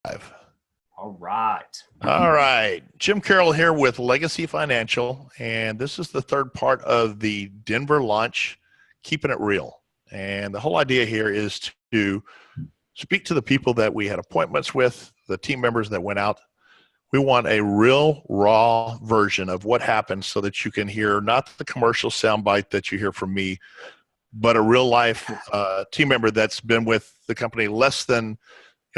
All right. All right. Jim Carroll here with Legacy Financial, and this is the third part of the Denver launch, Keeping It Real. And the whole idea here is to speak to the people that we had appointments with, the team members that went out. We want a real, raw version of what happened so that you can hear not the commercial soundbite that you hear from me, but a real life team member that's been with the company less than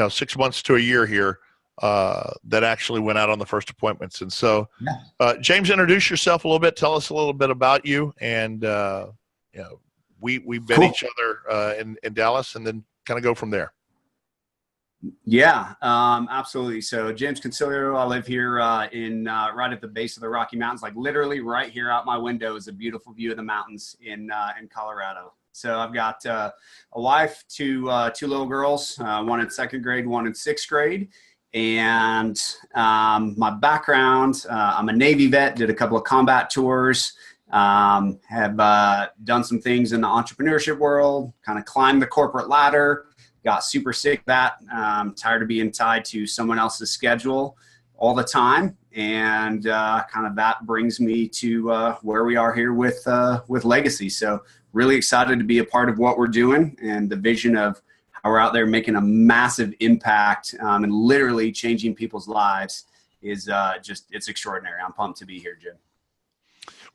6 months to a year here that actually went out on the first appointments. And so, James, introduce yourself a little bit. Tell us a little bit about you. And, we met each other in Dallas, and then kind of go from there. Yeah, absolutely. So James Concilio, I live here in right at the base of the Rocky Mountains, like literally right here out my window is a beautiful view of the mountains in Colorado. So I've got a wife, two little girls, one in second grade, one in sixth grade. And my background, I'm a Navy vet, did a couple of combat tours, have done some things in the entrepreneurship world, kind of climbed the corporate ladder, got super sick of that, tired of being tied to someone else's schedule all the time. And kind of that brings me to where we are here with Legacy. So really excited to be a part of what we're doing and the vision of how we're out there making a massive impact and literally changing people's lives is it's extraordinary. I'm pumped to be here, Jim.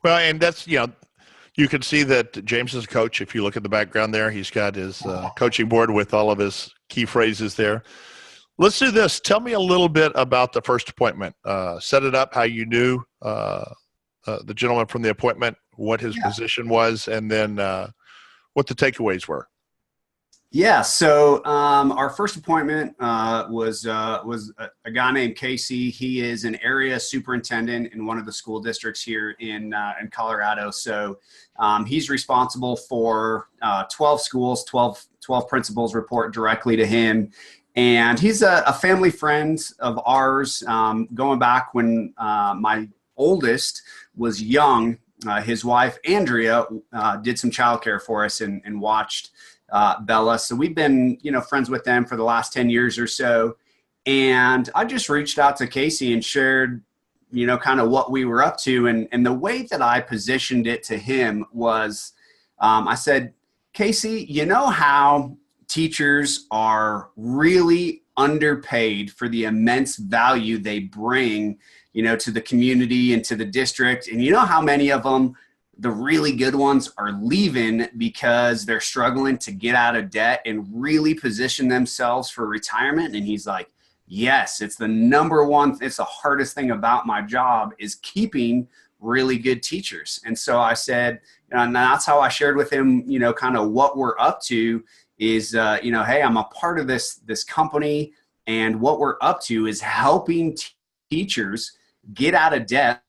Well, and that's, you can see that James is a coach. If you look at the background there, he's got his coaching board with all of his key phrases there. Let's do this. Tell me a little bit about the first appointment. Set it up, how you knew the gentleman from the appointment, what his position was, and then what the takeaways were. Yeah, so our first appointment was a guy named Casey. He is an area superintendent in one of the school districts here in Colorado. So he's responsible for 12 schools, 12 principals report directly to him. And he's a family friend of ours going back when my oldest was young. His wife, Andrea, did some childcare for us and watched Bella. So we've been, friends with them for the last 10 years or so. And I just reached out to Casey and shared, kind of what we were up to. And the way that I positioned it to him was, I said, Casey, you know how teachers are really underpaid for the immense value they bring, to the community and to the district. And you know how many of them, the really good ones, are leaving because they're struggling to get out of debt and really position themselves for retirement. And he's like, yes, it's the number one. It's the hardest thing about my job is keeping really good teachers. And so I said, and that's how I shared with him, kind of what we're up to is, hey, I'm a part of this company. And what we're up to is helping teachers get out of debt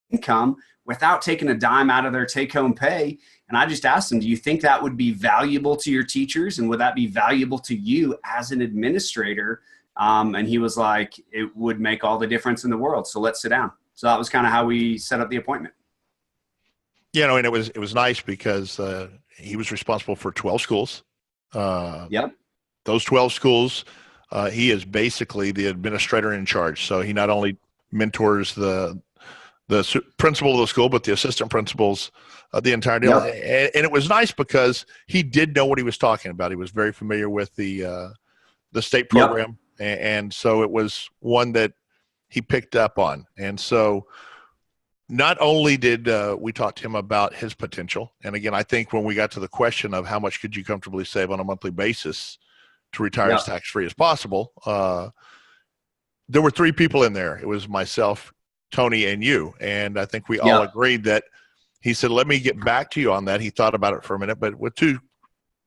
income without taking a dime out of their take-home pay. And I just asked him, do you think that would be valuable to your teachers? And would that be valuable to you as an administrator? And he was like, it would make all the difference in the world. So let's sit down. So that was kind of how we set up the appointment. And it was nice because he was responsible for 12 schools. Yep. Those 12 schools, he is basically the administrator in charge. So he not only mentors the principal of the school, but the assistant principals, the entire deal. Yep. And it was nice because he did know what he was talking about. He was very familiar with the state program. Yep. And so it was one that he picked up on. And so not only did we talk to him about his potential, and again, I think when we got to the question of how much could you comfortably save on a monthly basis to retire as tax-free as possible, there were three people in there. It was myself, Tony, and you. And I think we all agreed that he said, let me get back to you on that. He thought about it for a minute, but with two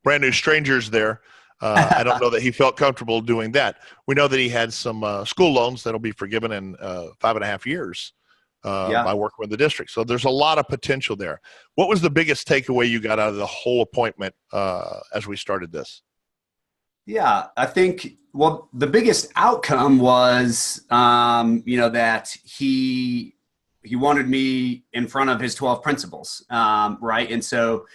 brand new strangers there, I don't know that he felt comfortable doing that. We know that he had some school loans that'll be forgiven in 5.5 years by working with the district. So there's a lot of potential there. What was the biggest takeaway you got out of the whole appointment as we started this? Yeah, I think, the biggest outcome was, that he wanted me in front of his 12 principals, right? And so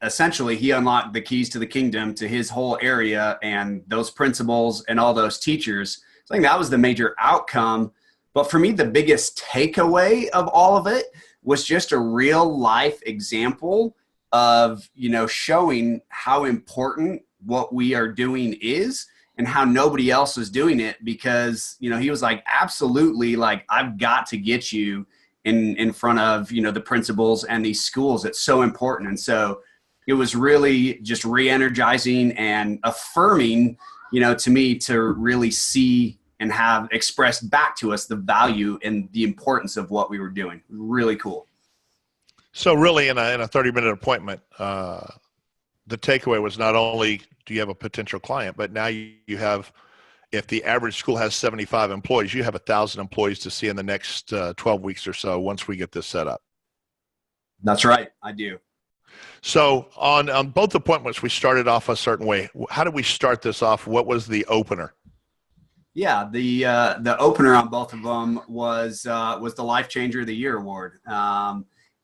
essentially he unlocked the keys to the kingdom to his whole area and those principals and all those teachers. I think that was the major outcome. But for me, the biggest takeaway of all of it was just a real life example of, showing how important what we are doing is and how nobody else is doing it, because, he was like, absolutely, like, I've got to get you in front of, the principals and these schools. It's so important. And so it was really just re-energizing and affirming, to me, to really see and have expressed back to us the value and the importance of what we were doing. Really cool. So really in a 30-minute appointment, the takeaway was not only do you have a potential client, but now you have, if the average school has 75 employees, you have 1,000 employees to see in the next 12 weeks or so once we get this set up. That's right. I do. So on both appointments, we started off a certain way. How did we start this off? What was the opener? Yeah, the opener on both of them was the Life Changer of the Year award.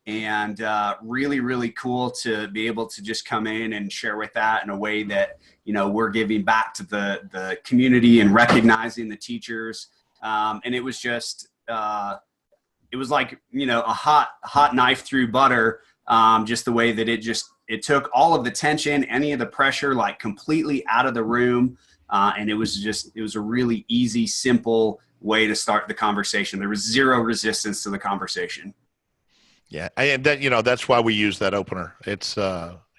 And really, really cool to be able to just come in and share with that in a way that, we're giving back to the community and recognizing the teachers. And it was just, it was like, a hot knife through butter, just the way that it took all of the tension, any of the pressure, like completely out of the room. And it was a really easy, simple way to start the conversation. There was zero resistance to the conversation. Yeah. And that, that's why we use that opener. It's,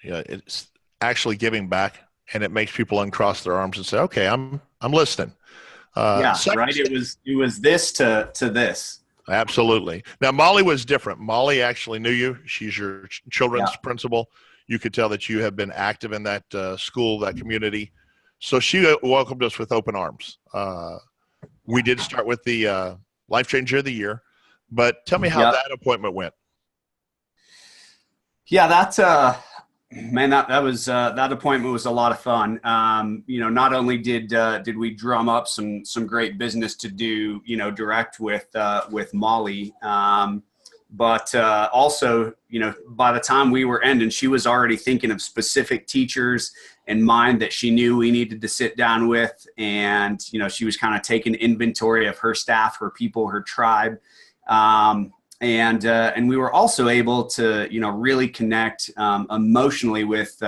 it's actually giving back, and it makes people uncross their arms and say, okay, I'm listening. Right. It was this to this. Absolutely. Now, Molly was different. Molly actually knew you. She's your children's principal. You could tell that you have been active in that school, that community. So she welcomed us with open arms. We did start with the Life Changer of the Year, but tell me how that appointment went. Yeah, that appointment was a lot of fun. Not only did we drum up some great business to do, direct with Molly, but also, by the time we were ending, she was already thinking of specific teachers in mind that she knew we needed to sit down with. And, she was kind of taking inventory of her staff, her people, her tribe. And we were also able to, really connect emotionally with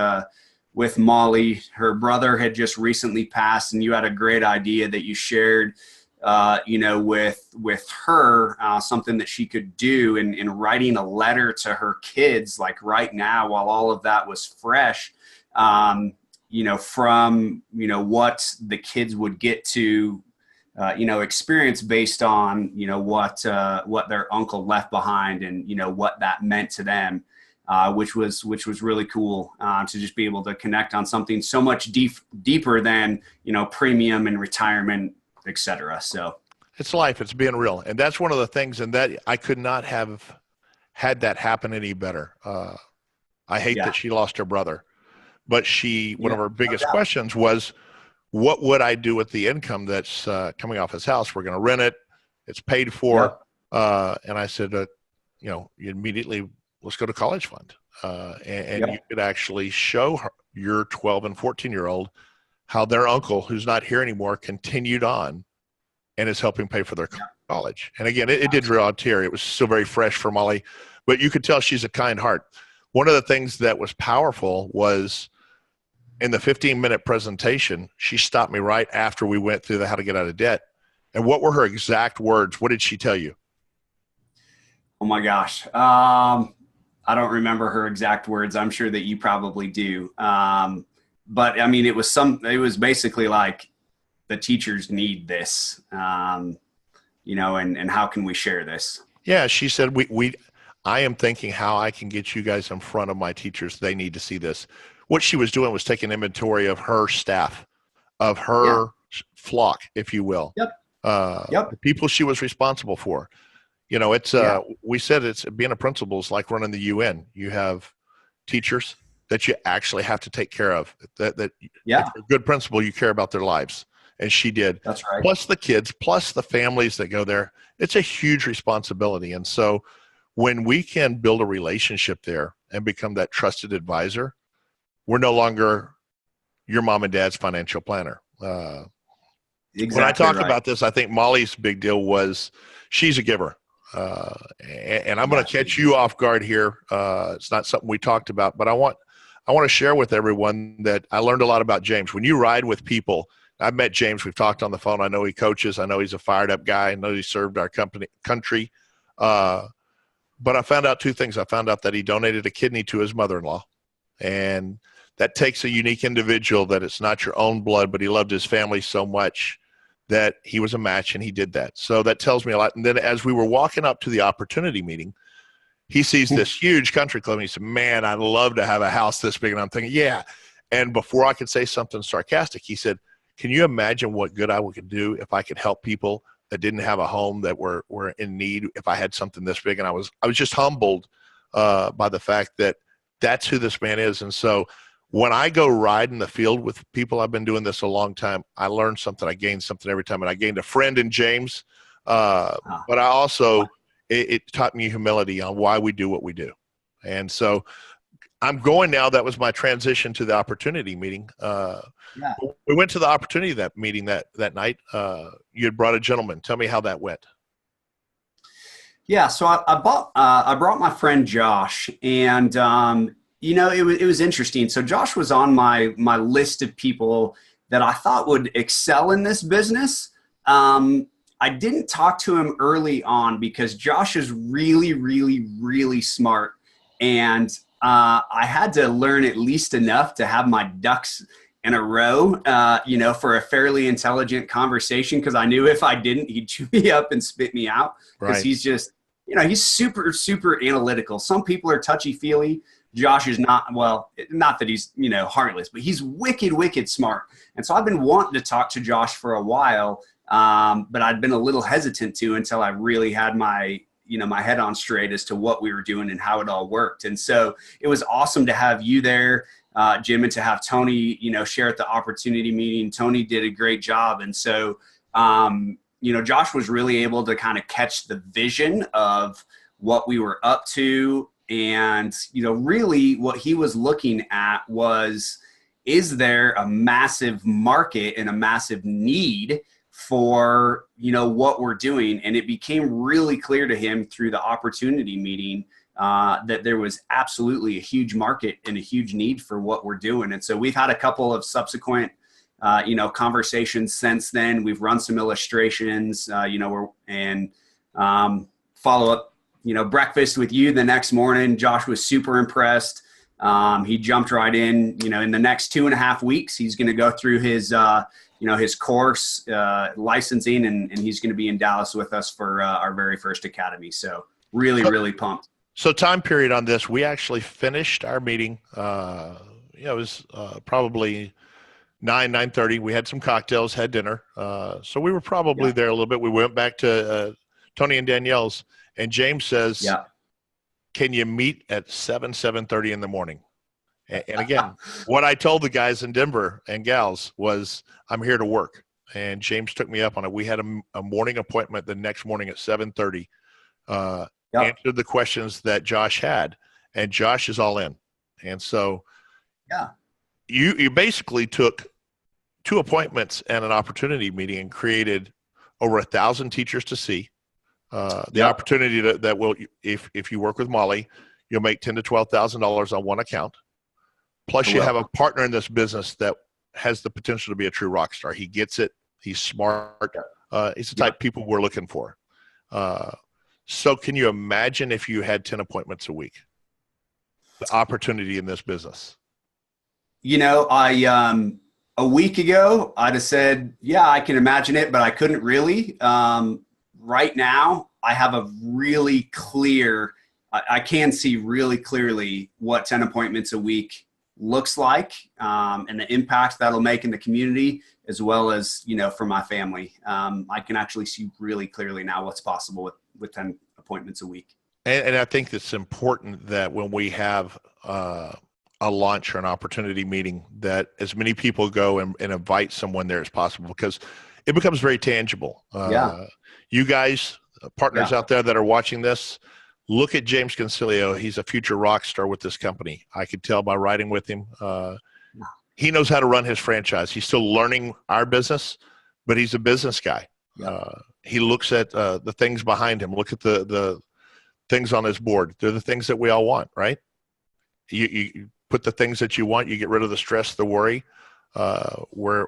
Molly. Her brother had just recently passed, and you had a great idea that you shared, with her, something that she could do in writing a letter to her kids, like right now, while all of that was fresh, from what the kids would get to, experience based on, what their uncle left behind and, what that meant to them, which was really cool, to just be able to connect on something so much deeper than, premium and retirement, et cetera. So it's life, it's being real. And that's one of the things, and that I could not have had that happen any better. I hate that she lost her brother, but one of her biggest questions was, what would I do with the income that's coming off his house? We're going to rent it. It's paid for. And I said, you immediately, let's go to college fund. And you could actually show your 12 and 14-year-old how their uncle, who's not here anymore, continued on and is helping pay for their college. And again, it did draw a tear. It was still very fresh for Molly, but you could tell she's a kind heart. One of the things that was powerful was, in the 15-minute presentation, she stopped me right after we went through the how to get out of debt. And what were her exact words? What did she tell you? Oh my gosh. I don't remember her exact words. I'm sure that you probably do. But I mean, it was basically like, the teachers need this, and how can we share this? Yeah. She said, I am thinking how I can get you guys in front of my teachers. They need to see this. What she was doing was taking inventory of her staff, of her flock, if you will. The people she was responsible for. It's we said it's being a principal is like running the UN. You have teachers that you actually have to take care of. If you're a good principal, you care about their lives, and she did. That's right. Plus the kids, plus the families that go there. It's a huge responsibility, and so when we can build a relationship there and become that trusted advisor, we're no longer your mom and dad's financial planner. Exactly when I talk right. about this, I think Molly's big deal was she's a giver. And I'm going to catch you off guard here. It's not something we talked about, but I want to share with everyone that I learned a lot about James. When you ride with people, I've met James. We've talked on the phone. I know he coaches. I know he's a fired up guy. I know he served our country. But I found out two things. I found out that he donated a kidney to his mother-in-law, and that takes a unique individual that it's not your own blood, but he loved his family so much that he was a match, and he did that. So that tells me a lot. And then as we were walking up to the opportunity meeting, he sees this huge country club, and he said, man, I'd love to have a house this big. And I'm thinking, yeah. And before I could say something sarcastic, he said, can you imagine what good I could do if I could help people that didn't have a home, that were in need, if I had something this big? And I was just humbled by the fact that that's who this man is. And so when I go ride in the field with people, I've been doing this a long time, I learn something, I gain something every time. And I gained a friend in James, but I also, it taught me humility on why we do what we do. And so I'm going now. That was my transition to the opportunity meeting. We went to the opportunity meeting that night. You had brought a gentleman. Tell me how that went. Yeah, so I brought my friend Josh, and it was interesting. So Josh was on my list of people that I thought would excel in this business. I didn't talk to him early on because Josh is really, really, really smart, and I had to learn at least enough to have my ducks in a row, for a fairly intelligent conversation, because I knew if I didn't, he'd chew me up and spit me out, because he's just, he's super, super analytical. Some people are touchy-feely. Josh is not, well, not that he's, heartless, but he's wicked, wicked smart. And so I've been wanting to talk to Josh for a while, but I'd been a little hesitant to until I really had my head on straight as to what we were doing and how it all worked. And so it was awesome to have you there, Jim, and to have Tony, share at the opportunity meeting. Tony did a great job. And so, Josh was really able to kind of catch the vision of what we were up to. And, really what he was looking at was, is there a massive market and a massive need for, what we're doing? And it became really clear to him through the opportunity meeting that there was absolutely a huge market and a huge need for what we're doing. And so we've had a couple of subsequent, conversations since then. We've run some illustrations, and follow up, breakfast with you the next morning. Josh was super impressed. He jumped right in, in the next 2.5 weeks, he's going to go through his, his course, licensing, and he's going to be in Dallas with us for our very first academy. So really, really pumped. So time period on this, we actually finished our meeting. It was probably 9:30. We had some cocktails, had dinner. So we were probably there a little bit. We went back to Tony and Danielle's, and James says, can you meet at 7:30 in the morning? And again, what I told the guys in Denver and gals was, I'm here to work. And James took me up on it. We had a morning appointment the next morning at 7:30. Answered the questions that Josh had, and Josh is all in. And so you basically took 2 appointments and an opportunity meeting and created over 1,000 teachers to see. The opportunity that will, if you work with Molly, you'll make $10,000 to $12,000 on one account. Plus you have a partner in this business that has the potential to be a true rock star. He gets it. He's smart. He's the type of people we're looking for. So can you imagine if you had 10 appointments a week, the opportunity in this business? A week ago, I'd have said, yeah, I can imagine it, but I couldn't really. Right now, I have a really clear, I can see really clearly what 10 appointments a week looks like, and the impact that'll make in the community, as well as, for my family. I can actually see really clearly now what's possible with 10 appointments a week. And I think it's important that when we have a launch or an opportunity meeting, that as many people go and invite someone there as possible, because it becomes very tangible. You guys, partners out there that are watching this, look at James Concilio. He's a future rock star with this company. I could tell by riding with him. He knows how to run his franchise. He's still learning our business, but he's a business guy. He looks at the things behind him. Look at the things on his board. They're the things that we all want, right? You put the things that you want. You get rid of the stress, the worry. We're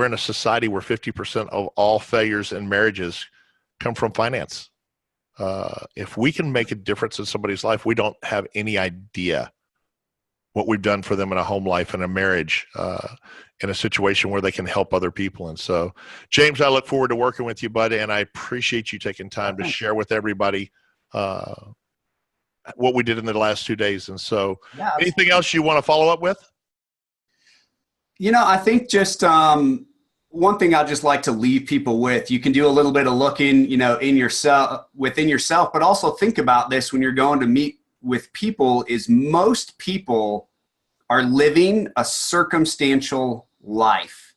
in a society where 50% of all failures in marriages come from finance. If we can make a difference in somebody's life, we don't have any idea what we've done for them in a home life and a marriage, in a situation where they can help other people. And so, James, I look forward to working with you, bud, and I appreciate you taking time to share with everybody what we did in the last 2 days. And so, anything else you want to follow up with? I think just one thing I'd just like to leave people with, you can do a little bit of looking, in yourself, within yourself, but also think about this when you're going to meet with people, is most people are living a circumstantial life.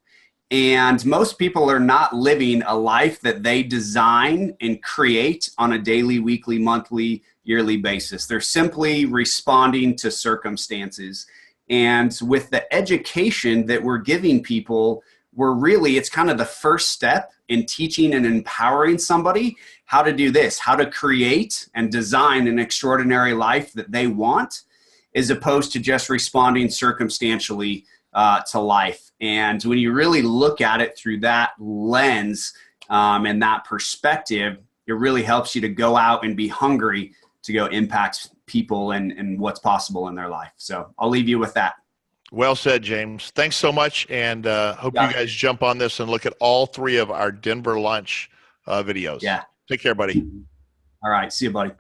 And most people are not living a life that they design and create on a daily, weekly, monthly, yearly basis. They're simply responding to circumstances. And with the education that we're giving people, it's kind of the first step in teaching and empowering somebody how to do this, how to create and design an extraordinary life that they want, as opposed to just responding circumstantially to life. And when you really look at it through that lens and that perspective, it really helps you to go out and be hungry to go impact people and what's possible in their life. So I'll leave you with that. Well said, James. Thanks so much, and hope you guys jump on this and look at all 3 of our Denver lunch videos. Yeah. Take care, buddy. All right. See you, buddy.